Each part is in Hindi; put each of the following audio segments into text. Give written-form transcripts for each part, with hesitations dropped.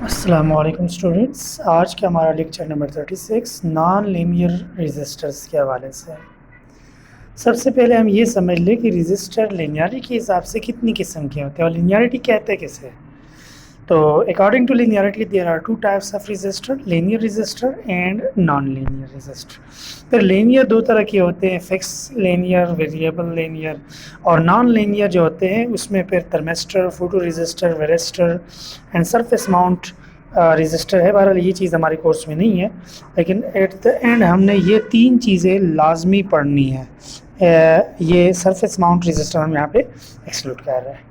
अस्सलामुअलैकुम स्टूडेंट्स। आज का हमारा lecture number 36 non linear resistors के हवाले से है। सबसे पहले हम ये समझ लें कि रेजिस्टर लीनियरिटी के हिसाब से कितनी किस्म के होते हैं और लीनियरिटी कहते हैं किसे। तो according to linearity there are two types of resistor, linear resistor and non linear resistor. फिर लीनियर दो तरह के होते हैं, फिक्स लीनियर, वेरिएबल लीनियर। और नॉन लीनियर जो होते हैं उसमें फिर thermistor, photo resistor, varistor and surface mount resistor है। बहरहाल ये चीज़ हमारे कोर्स में नहीं है, लेकिन एट द एंड हमने ये तीन चीज़ें लाजमी पढ़नी है। ये सरफेस माउंट रजिस्टर हम यहाँ पे एक्सक्लूड कर रहे हैं।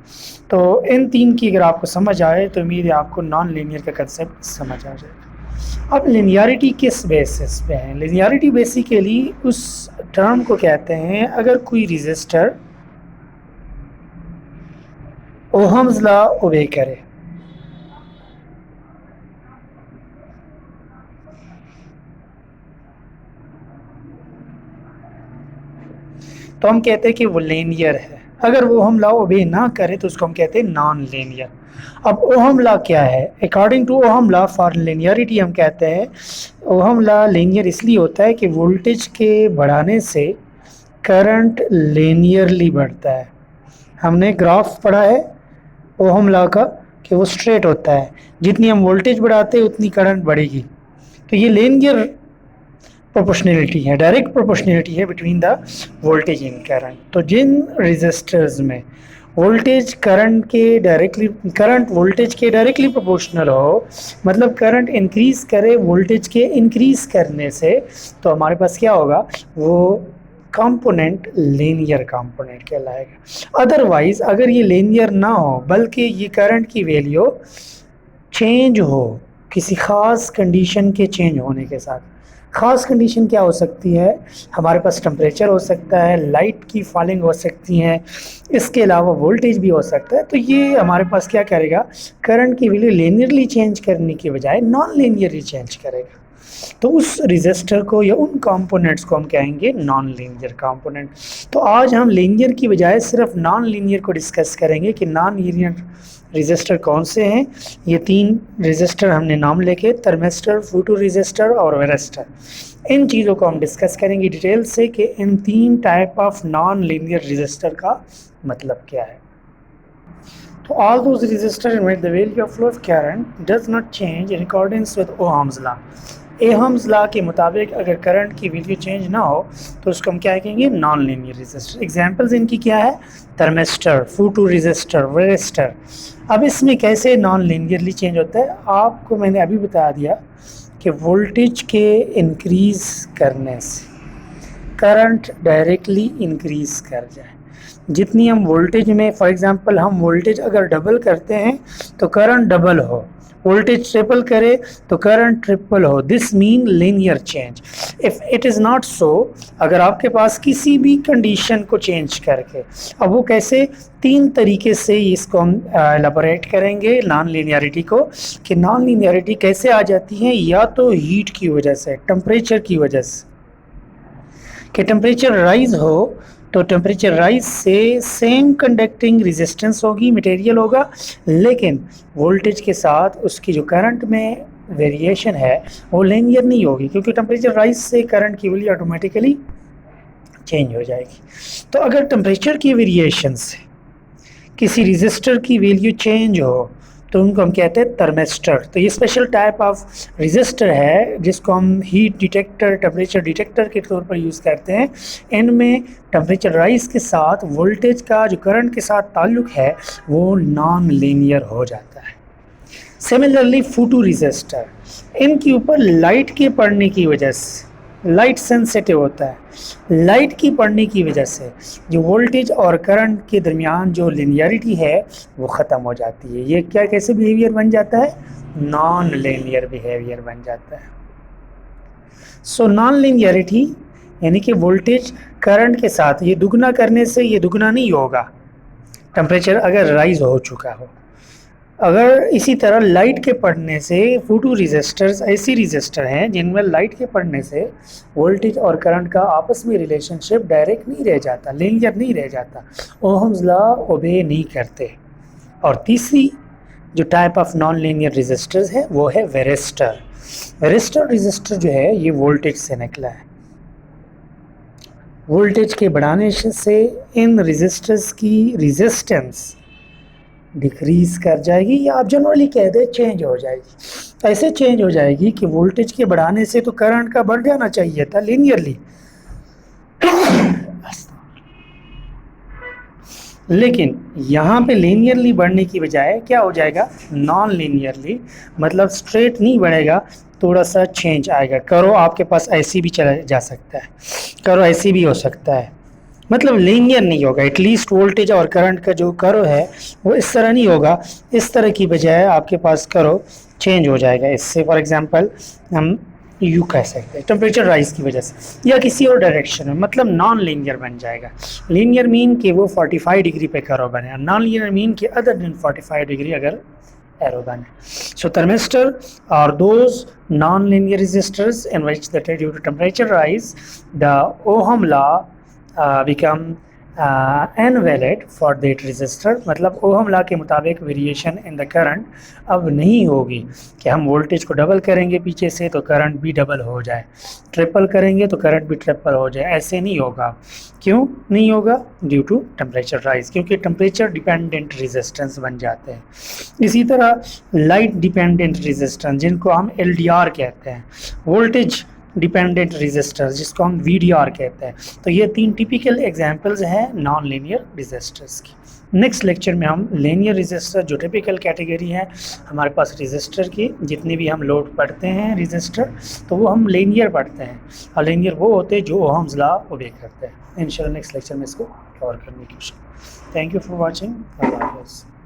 तो इन तीन की अगर आपको समझ आए तो उम्मीद है आपको नॉन लीनियर का कंसेप्ट समझ आ जाएगा। अब लिनियरिटी किस बेसिस पे है? लिनियरिटी बेसिकली उस टर्म को कहते हैं अगर कोई रजिस्टर ओहम्स लॉ ओबे करे। तो हम कहते हैं कि वो लीनियर है। अगर वो हम लॉ ओबे ना करे तो उसको हम कहते हैं नॉन लीनियर। अब ओहम लॉ क्या है? According to ohm law for linearity हम कहते हैं ओहम लॉ लीनियर इसलिए होता है कि वोल्टेज के बढ़ाने से करंट लीनियरली बढ़ता है। हमने ग्राफ पढ़ा है ओहम लॉ का कि वो स्ट्रेट होता है, जितनी हम वोल्टेज बढ़ाते हैं उतनी करंट बढ़ेगी। तो ये लीनियर प्रोपोर्शनलिटी है, डायरेक्ट प्रोपोर्शनलिटी है between the voltage in current. तो जिन रजिस्टर्स में वोल्टेज करंट वोल्टेज के डायरेक्टली प्रोपोर्शनल हो, मतलब करंट इंक्रीज करे वोल्टेज के इंक्रीज करने से, तो हमारे पास क्या होगा? वो कंपोनेंट लीनियर कंपोनेंट कहलाएगा। अदरवाइज अगर ये लीनियर ना हो बल्कि ये करंट की वैल्यू चेंज हो किसी ख़ास कंडीशन के चेंज होने के साथ। ख़ास कंडीशन क्या हो सकती है? हमारे पास टेम्परेचर हो सकता है, लाइट की फॉलिंग हो सकती है, इसके अलावा वोल्टेज भी हो सकता है। तो ये हमारे पास क्या करेगा? करंट की वैल्यू लीनियरली चेंज करने की बजाय नॉन लीनियरली चेंज करेगा। तो उस रजिस्टर को या उन कंपोनेंट्स को हम कहेंगे नॉन लीनियर कंपोनेंट। तो आज हम लीनियर की बजाय सिर्फ नॉन लीनियर को डिस्कस करेंगे कि नॉन लीनियर रजिस्टर कौन से हैं। ये तीन रजिस्टर हमने नाम लेके, थर्मिस्टर, फोटो रजिस्टर और वेरिस्टर। इन चीज़ों को हम डिस्कस करेंगे डिटेल से कि इन तीन type of non linear register का मतलब क्या है। तो all those resistors in which the value of flow of current does not change in accordance with Ohm's law। Ohm's law के मुताबिक अगर करंट की वैल्यू चेंज ना हो तो उसको हम क्या कहेंगे? Non linear resistor. एग्जांपल्स इनकी क्या है? Thermistor, photo resistor, varistor. अब इसमें कैसे नॉन लीनियरली चेंज होता है? आपको मैंने अभी बता दिया कि वोल्टेज के इंक्रीज करने से करंट डायरेक्टली इंक्रीज कर जाए। जितनी हम वोल्टेज में, फॉर एग्जांपल हम वोल्टेज अगर डबल करते हैं तो करंट डबल हो, वोल्टेज ट्रिपल करे तो करंट ट्रिपल हो। This mean linear change. If it is not so, अगर आपके पास किसी भी कंडीशन को चेंज करके, अब वो कैसे? तीन तरीके से इसको हम एलाबोरेट करेंगे नॉन लीनियरिटी को, कि नॉन लीनियरिटी कैसे आ जाती है? या तो हीट की वजह से, टेम्परेचर की वजह से, कि टेम्परेचर राइज हो तो टेम्परेचर राइज से सेम कंडक्टिंग रेजिस्टेंस होगी, मटेरियल होगा, लेकिन वोल्टेज के साथ उसकी जो करंट में वेरिएशन है वो लीनियर नहीं होगी, क्योंकि टेम्परेचर राइज से करंट की वैल्यू ऑटोमेटिकली चेंज हो जाएगी। तो अगर टेम्परेचर की वेरिएशन से किसी रेजिस्टर की वैल्यू चेंज हो तो उनको हम कहते हैं थर्मिस्टर। तो ये स्पेशल टाइप ऑफ रेजिस्टर है जिसको हम हीट डिटेक्टर, टेम्परेचर डिटेक्टर के तौर पर यूज़ करते हैं। इनमें टेम्परेचर राइज के साथ वोल्टेज का जो करंट के साथ ताल्लुक है वो नॉन लीनियर हो जाता है। सिमिलरली फोटो रेजिस्टर, इनके ऊपर लाइट के पड़ने की वजह से, लाइट सेंसिटिव होता है, लाइट की पड़ने की वजह से जो वोल्टेज और करंट के दरमियान जो लिनियरिटी है वो ख़त्म हो जाती है। ये क्या, कैसे बिहेवियर बन जाता है? नॉन लीनियर बिहेवियर बन जाता है। सो नॉन लीनियरिटी यानी कि वोल्टेज करंट के साथ ये दुगना करने से ये दुगना नहीं होगा, टेम्परेचर अगर राइज हो चुका हो। अगर इसी तरह लाइट के पड़ने से, फोटो रेजिस्टर्स ऐसी रेजिस्टर हैं जिनमें लाइट के पड़ने से वोल्टेज और करंट का आपस में रिलेशनशिप डायरेक्ट नहीं रह जाता, लीनियर नहीं रह जाता, ओहम्स लॉ ओबे नहीं करते। और तीसरी जो type of non linear resistors है वो है वेरिस्टर। वेरिस्टर रेजिस्टर जो है ये वोल्टेज से निकला है। वोल्टेज के बढ़ाने से इन रेजिस्टर्स की रेजिस्टेंस डिक्रीज कर जाएगी, या आप जनरली कह दें चेंज हो जाएगी। ऐसे चेंज हो जाएगी कि वोल्टेज के बढ़ाने से तो करंट का बढ़ जाना चाहिए था लीनियरली, लेकिन यहाँ पे लीनियरली बढ़ने की बजाय क्या हो जाएगा, नॉन लीनियरली, मतलब स्ट्रेट नहीं बढ़ेगा, थोड़ा सा चेंज आएगा। करो आपके पास ऐसी भी चला जा सकता है, करो ऐसी भी हो सकता है, मतलब लीनियर नहीं होगा। एटलीस्ट वोल्टेज और करंट का जो करो है वो इस तरह नहीं होगा, इस तरह की बजाय आपके पास करो चेंज हो जाएगा। इससे फॉर एग्जांपल हम यू कह सकते हैं टेम्परेचर राइज की वजह से, या किसी और डायरेक्शन में, मतलब नॉन लीनियर बन जाएगा। लीनियर मीन कि वो 45 डिग्री पे करो बने, नॉन लीनियर मीन कि अदर देन 45 डिग्री अगर एरो बने। So thermistor are those non-linear resistors in which that due to temperature rise, the Ohm law become invalid for that resistor। मतलब ओहम लॉ के मुताबिक वेरिएशन इन द करंट अब नहीं होगी कि हम वोल्टेज को डबल करेंगे पीछे से तो करंट भी डबल हो जाए, ट्रिपल करेंगे तो करंट भी ट्रिपल हो जाए, ऐसे नहीं होगा। क्यों नहीं होगा? ड्यू टू टेम्परेचर राइज, क्योंकि टेम्परेचर डिपेंडेंट रेजिस्टेंस बन जाते हैं। इसी तरह लाइट डिपेंडेंट रेजिस्टेंस जिनको हम LDR कहते हैं, वोल्टेज डिपेंडेंट रेजिस्टर्स जिसको हम VDR कहते हैं। तो ये 3 टिपिकल एग्जांपल्स हैं नॉन लीनियर रेजिस्टर्स की। नेक्स्ट लेक्चर में हम लीनियर रेजिस्टर जो टिपिकल कैटेगरी है हमारे पास रेजिस्टर की, जितने भी हम लोड पढ़ते हैं रेजिस्टर, तो वो हम लीनियर पढ़ते हैं, और लीनियर वो होते हैं जो ओहम्स लॉ ओबे करते हैं। इंशाल्लाह नेक्स्ट लेक्चर में इसको कवर करने की कोशिश। Thank you for watching.